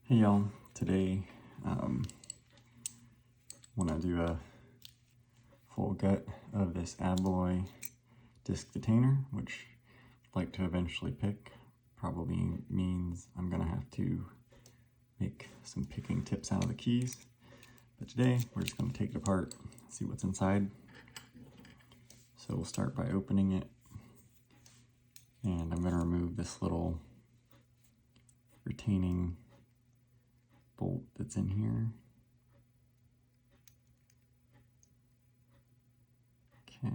Hey y'all, today want to do a full gut of this Abloy disc detainer, which I'd like to eventually pick. Probably means I'm going to have to make some picking tips out of the keys. But today we're just going to take it apart, see what's inside. So we'll start by opening it, and I'm going to remove this little retaining bolt that's in here. Okay.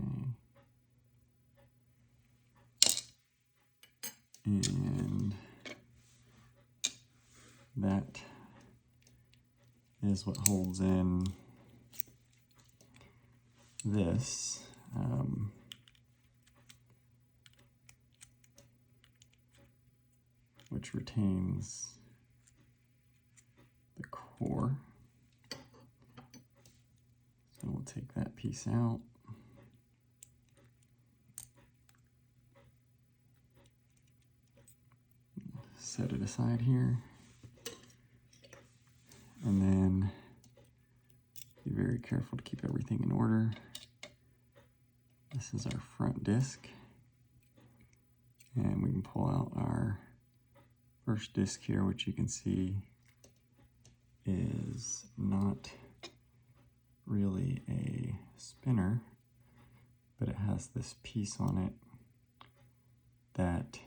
And that is what holds in this. Which retains the core. So we'll take that piece out. Set it aside here. And then be very careful to keep everything in order. This is our front disc. And we can pull out our first disc here, which you can see is not really a spinner, but it has this piece on it that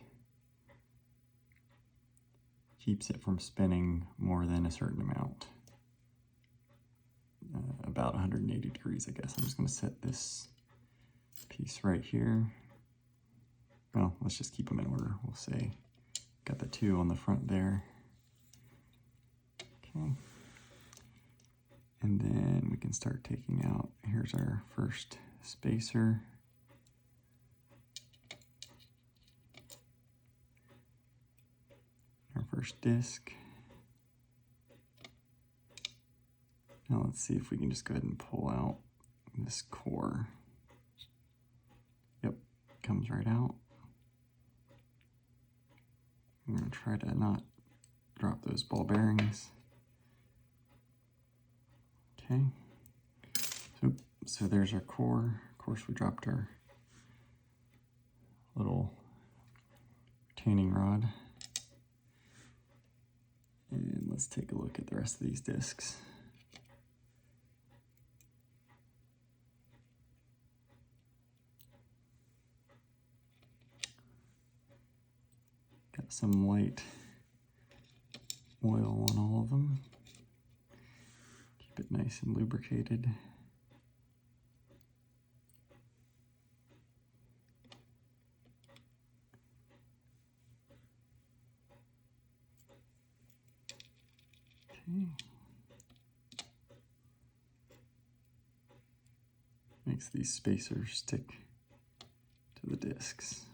keeps it from spinning more than a certain amount, about 180 degrees, I guess. I'm just going to set this piece right here. Well, let's just keep them in order. We'll say got the 2 on the front there. Okay. And then we can start taking out, here's our first spacer. Our first disc. Now let's see if we can just go ahead and pull out this core. Yep, comes right out. I'm going to try to not drop those ball bearings. Okay, so there's our core. Of course, we dropped our little retaining rod. And let's take a look at the rest of these discs. Got some light oil on all of them. Keep it nice and lubricated. Okay. Makes these spacers stick to the discs.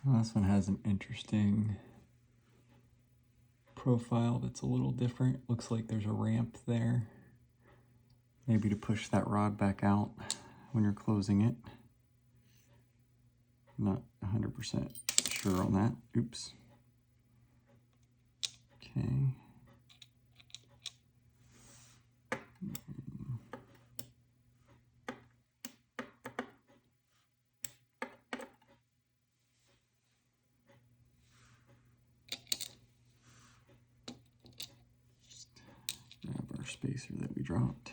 Well, this one has an interesting profile that's a little different. Looks like there's a ramp there, maybe to push that rod back out when you're closing it. Not 100% sure on that. Oops. Okay. spacer that we dropped.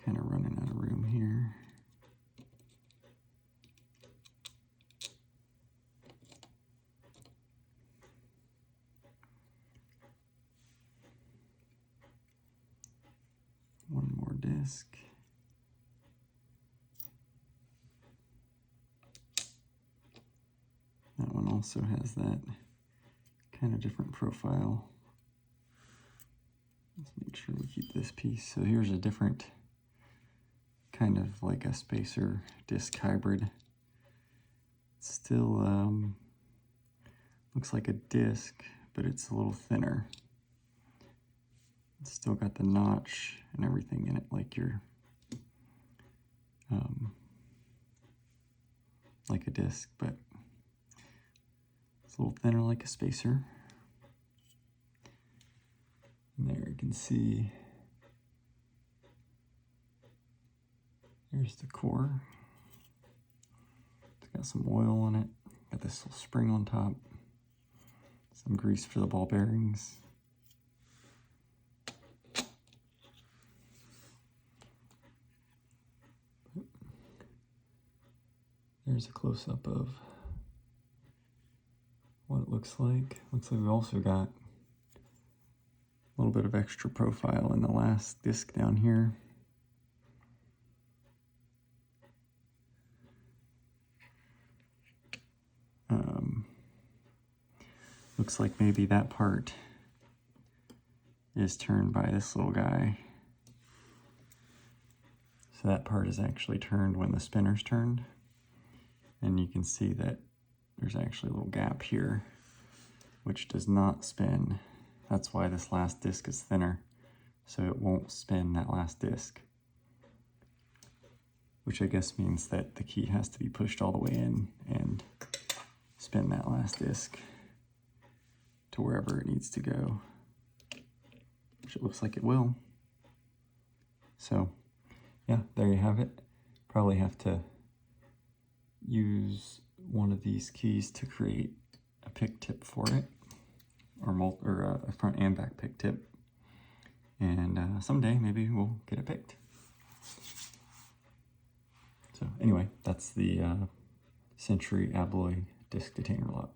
Kind of running out of room here. One more disc. That one also has that kind of different profile. Let's make sure we keep this piece. So here's a different kind of like a spacer disc hybrid. Still looks like a disc, but it's a little thinner. It's still got the notch and everything in it like a disc, but it's a little thinner like a spacer. And there you can see there's the core. It's got some oil on it. Got this little spring on top. Some grease for the ball bearings. There's a close-up of what it looks like. Looks like we've also got a little bit of extra profile in the last disc down here. Looks like maybe that part is turned by this little guy. So that part is actually turned when the spinner's turned. And you can see that there's actually a little gap here, which does not spin. That's why this last disc is thinner, so it won't spin that last disc. Which I guess means that the key has to be pushed all the way in and spin that last disc to wherever it needs to go, which it looks like it will. So yeah, there you have it. Probably have to use one of these keys to create a pick tip for it, or a front and back pick tip. And someday maybe we'll get it picked. So anyway, that's the Sentry Abloy disc detainer lock.